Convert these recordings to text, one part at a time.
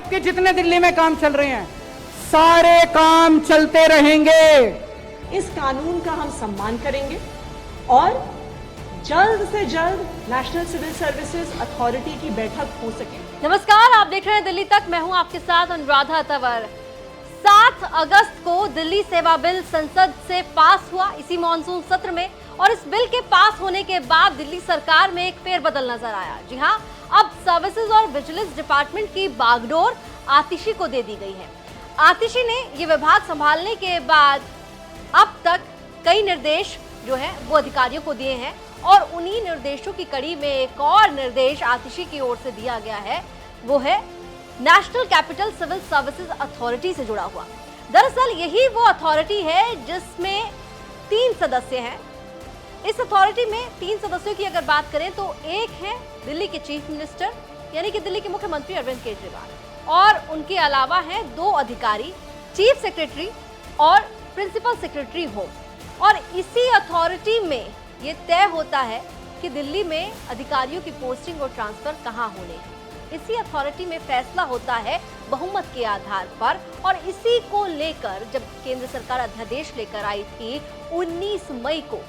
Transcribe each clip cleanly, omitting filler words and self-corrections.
तक के जितने दिल्ली में काम चल रहे हैं सारे काम चलते रहेंगे। इस कानून का हम सम्मान करेंगे और जल्द से जल्द नेशनल सिविल सर्विसेज अथॉरिटी की बैठक हो सके। नमस्कार, आप देख रहे हैं दिल्ली तक। मैं हूं आपके साथ अनुराधा तंवर। 7 अगस्त को दिल्ली सेवा बिल संसद से पास हुआ इसी मॉनसून सत्र में, और इस बिल के पास होने के बाद दिल्ली सरकार में एक फेरबदल नजर आया। जी हां, अब सर्विसेज और विजिलेंस डिपार्टमेंट की बागडोर आतिशी को दे दी गई है। आतिशी ने ये विभाग संभालने के बाद अब तक कई निर्देश जो है वो अधिकारियों को दिए हैं, और उन्हीं निर्देशों की कड़ी में एक और निर्देश आतिशी की ओर से दिया गया है, वो है national capital civil services authority से जुड़ा हुआ। दरअसल यही वो अथॉरिटी है जिसमें 3 सदस्य हैं। इस अथॉरिटी में 3 सदस्यों की अगर बात करें तो एक है दिल्ली के चीफ मिनिस्टर यानी कि दिल्ली के मुख्यमंत्री अरविंद केजरीवाल, और उनके अलावा हैं 2 अधिकारी, चीफ सेक्रेटरी और प्रिंसिपल सेक्रेटरी होम। और इसी अथॉरिटी में ये तय होता है कि दिल्ली में अधिकारियों की पोस्टिंग और ट्रांसफर कहां होने हैं। इसी अथॉरिटी में फैसला होता है बहुमत के आधार पर, और इसी को लेकर जब केंद्र सरकार अध्यादेश लेकर आई थी 19 मई को,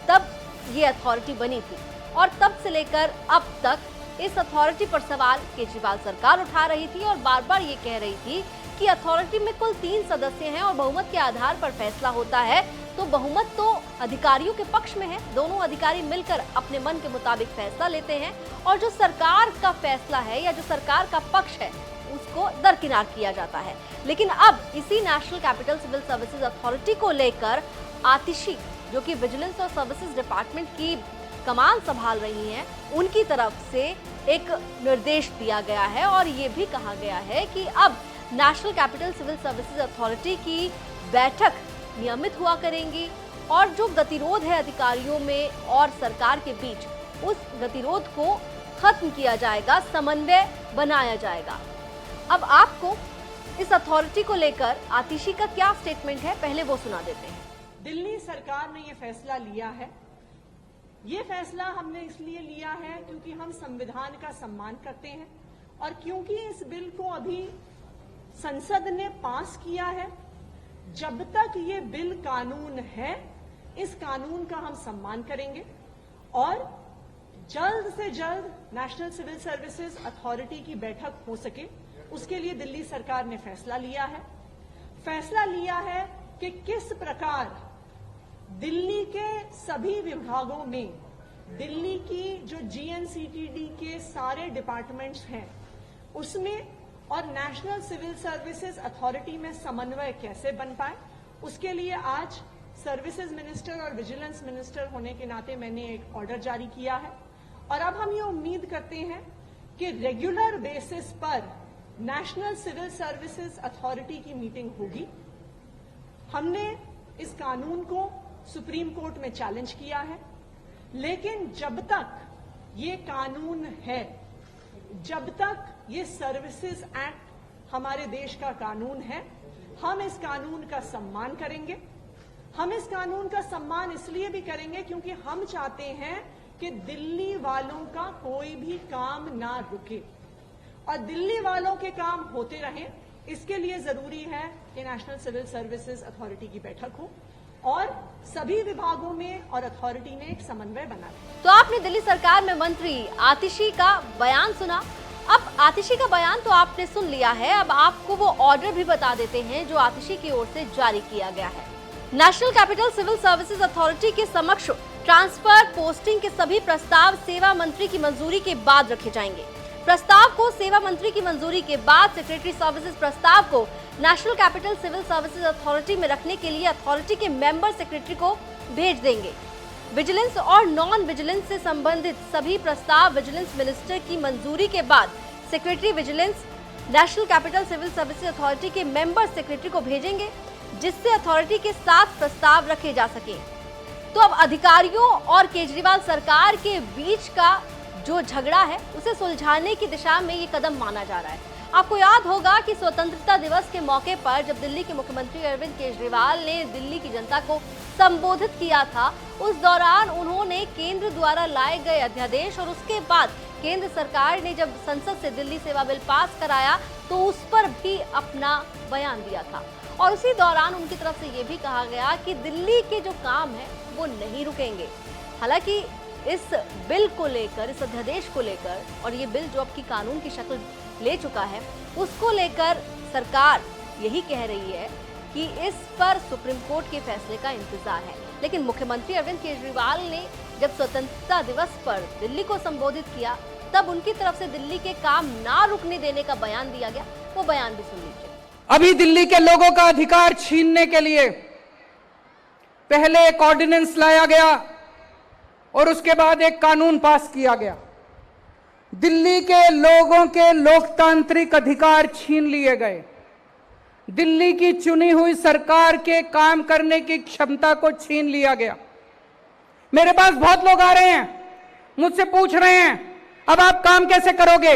तब ये अथॉरिटी बनी थी, और तब से लेकर अब तक इस अथॉरिटी पर सवाल केजरीवाल सरकार उठा रही थी और बार बार ये कह रही थी कि अथॉरिटी में कुल 3 सदस्य हैं और बहुमत के आधार पर फैसला होता है, तो बहुमत तो अधिकारियों के पक्ष में है। दोनों अधिकारी मिलकर अपने मन के मुताबिक फैसला लेते हैं, और जो सरकार का फैसला है या जो सरकार का पक्ष है उसको दरकिनार किया जाता है। लेकिन अब इसी national capital civil services authority को लेकर आतिशी, जो कि विजिलेंस और सर्विसेज डिपार्टमेंट की कमान संभाल रही हैं, उनकी तरफ से एक निर्देश दिया गया है, और ये भी कहा गया है कि अब national capital civil services authority की बैठक नियमित हुआ करेंगी, और जो गतिरोध है अधिकारियों में और सरकार के बीच, उस गतिरोध को खत्म किया जाएगा, समन्वय बनाया जाएगा। अब आपको इस अथॉरिटी को लेकर आतिशी का क्या स्टेटमेंट है, पहले वो सुना देते हैं। दिल्ली सरकार ने ये फैसला लिया है। ये फैसला हमने इसलिए लिया है क्योंकि हम संविधान का सम्मान करते हैं, और क्योंकि इस बिल को अभी संसद ने पास किया है। जब तक ये बिल कानून है, इस कानून का हम सम्मान करेंगे, और जल्द से जल्द नेशनल सिविल सर्विसेज अथॉरिटी की बैठक हो सके, उसके लिए दिल्ली सरकार ने फैसला लिया है। फैसला लिया है कि किस प्रकार दिल्ली के सभी विभागों में, दिल्ली की जो जीएनसीटीडी के सारे डिपार्टमेंट्स हैं उसमें, और नेशनल सिविल सर्विसेज अथॉरिटी में समन्वय कैसे बन पाए, उसके लिए आज सर्विसेज मिनिस्टर और विजिलेंस मिनिस्टर होने के नाते मैंने एक ऑर्डर जारी किया है। और अब हम ये उम्मीद करते हैं कि रेगुलर बेसिस पर नेशनल सिविल सर्विसेज अथॉरिटी की मीटिंग होगी। हमने इस कानून को सुप्रीम कोर्ट में चैलेंज किया है, लेकिन जब तक ये कानून है, जब तक ये सर्विसेज एक्ट हमारे देश का कानून है, हम इस कानून का सम्मान करेंगे। हम इस कानून का सम्मान इसलिए भी करेंगे क्योंकि हम चाहते हैं कि दिल्ली वालों का कोई भी काम ना रुके, और दिल्ली वालों के काम होते रहें। इसके लिए जरूरी है कि नेशनल सिविल सर्विसेज अथॉरिटी की बैठक हो, और सभी विभागों में और अथॉरिटी में एक समन्वय बना है। तो आपने दिल्ली सरकार में मंत्री आतिशी का बयान सुना। अब आतिशी का बयान तो आपने सुन लिया है, अब आपको वो ऑर्डर भी बता देते हैं जो आतिशी की ओर से जारी किया गया है। National capital civil services authority के समक्ष ट्रांसफर, पोस्टिंग के सभी प्रस्ताव सेवा मंत्री की मंजूरी के बाद रखे जाएंगे। प्रस्ताव को सेवा मंत्री की मंजूरी के बाद सेक्रेटरी सर्विसेज प्रस्ताव को national capital civil services authority में रखने के लिए अथॉरिटी के मेंबर सेक्रेटरी को भेज देंगे। विजिलेंस और नॉन विजिलेंस से संबंधित सभी प्रस्ताव विजिलेंस मिनिस्टर की मंजूरी के बाद secretary vigilance national capital civil services authority के मेंबर सेक्रेटरी को भेजेंगे, जिससे अथॉरिटी के साथ प्रस्ताव रखे जा सके। तो अब अधिकारियों और केजरीवाल सरकार के बीच का जो झगड़ा है उसे सुलझाने की दिशा में ये कदम माना जा रहा है। आपको याद होगा कि स्वतंत्रता दिवस के मौके पर जब दिल्ली के मुख्यमंत्री अरविंद केजरीवाल ने दिल्ली की जनता को संबोधित किया था, उस दौरान उन्होंने केंद्र द्वारा लाए गए अध्यादेश और उसके बाद केंद्र सरकार ने जब संसद से दिल्ली सेवा बिल पास कराया तो उस पर भी अपना बयान दिया था और उसी दौरान उनकी तरफ से ये भी कहा गया कि दिल्ली के जो काम है वो नहीं रुकेंगे। हालांकि इस बिल को लेकर, इस अध्यादेश को लेकर और ये बिल जो अब की कानून की शक्ल ले चुका है उसको लेकर सरकार यही कह रही है कि इस पर सुप्रीम कोर्ट के फैसले का इंतजार है। लेकिन मुख्यमंत्री अरविंद केजरीवाल ने जब स्वतंत्रता दिवस पर दिल्ली को संबोधित किया तब उनकी तरफ से दिल्ली के काम ना रुकने देने का बयान दिया गया। वो बयान भी सुन लीजिए। अभी दिल्ली के लोगों का अधिकार छीनने के लिए पहले एक ऑर्डिनेंस लाया गया और उसके बाद एक कानून पास किया गया। दिल्ली के लोगों के लोकतांत्रिक अधिकार छीन लिए गए। दिल्ली की चुनी हुई सरकार के काम करने की क्षमता को छीन लिया गया। मेरे पास बहुत लोग आ रहे हैं, मुझसे पूछ रहे हैं अब आप काम कैसे करोगे।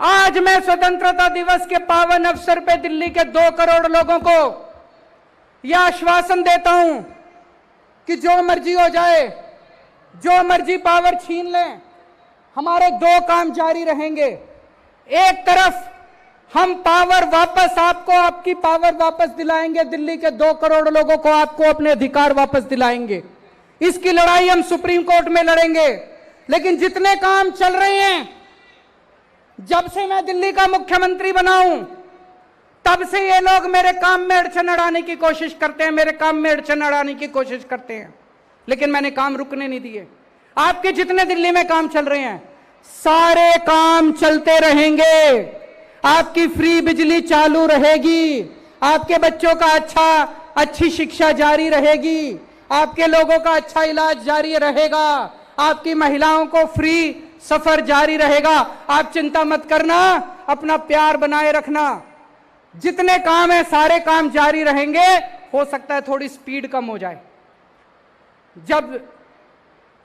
आज मैं स्वतंत्रता दिवस के पावन अवसर पे दिल्ली के 2 करोड़ लोगों को यह आश्वासन देता हूं कि जो मर्जी हो जाए, जो मर्जी पावर छीन लें, हमारे 2 काम जारी रहेंगे। एक तरफ हम पावर वापस आपको, आपकी पावर वापस दिलाएंगे, दिल्ली के 2 करोड़ लोगों को आपको अपने अधिकार वापस दिलाएंगे। इसकी लड़ाई हम सुप्रीम कोर्ट में लड़ेंगे। लेकिन जितने काम चल रहे हैं, जब से मैं दिल्ली का मुख्यमंत्री बना हूं तब से ये लोग मेरे काम में अड़चन अड़ाने की कोशिश करते हैं, मेरे काम में अड़चन अड़ाने की कोशिश करते हैं, लेकिन मैंने काम रुकने नहीं दिए। आपके जितने दिल्ली में काम चल रहे हैं सारे काम चलते रहेंगे। आपकी फ्री बिजली चालू रहेगी, आपके बच्चों का अच्छी शिक्षा जारी रहेगी, आपके लोगों का अच्छा इलाज जारी रहेगा, आपकी महिलाओं को फ्री सफर जारी रहेगा। आप चिंता मत करना, अपना प्यार बनाए रखना। जितने काम है सारे काम जारी रहेंगे। हो सकता है थोड़ी स्पीड कम हो जाए, जब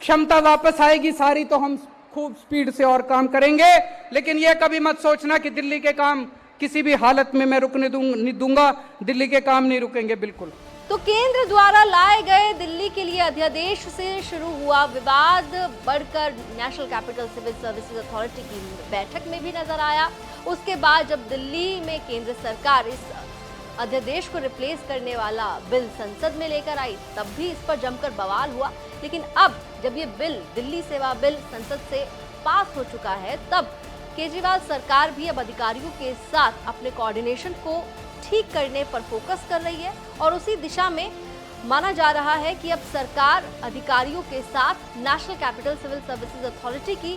क्षमता वापस आएगी सारी तो हम खूब स्पीड से और काम करेंगे। लेकिन यह कभी मत सोचना कि दिल्ली के काम किसी भी हालत में मैं रुकने नहीं दूंगा। दिल्ली के काम नहीं रुकेंगे बिल्कुल। तो केंद्र द्वारा लाए गए दिल्ली के लिए अध्यादेश से शुरू हुआ विवाद बढ़कर national capital civil services authority की बैठक में भी नजर आया। उसके बाद जब दिल्ली में केंद्र सरकार इस अध्यादेश को रिप्लेस करने वाला बिल संसद में लेकर आई तब भी इस पर जमकर बवाल हुआ। लेकिन अब जब ये बिल, दिल्ली सेवा बिल संसद से पास हो चुका है तब केजरीवाल सरकार भी अब अधिकारियों के साथ अपने कोऑर्डिनेशन को ठीक करने पर फोकस कर रही है और उसी दिशा में माना जा रहा है कि अब सरकार अधिकारियों के साथ national capital civil services authority की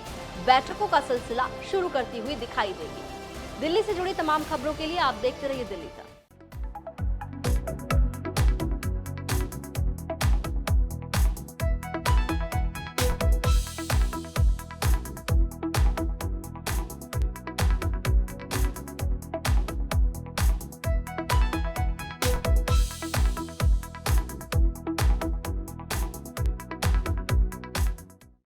बैठकों का सिलसिला शुरू करती हुई दिखाई देगी। दिल्ली से जुड़ी तमाम खबरों के लिए आप देखते रहिए दिल्ली तक।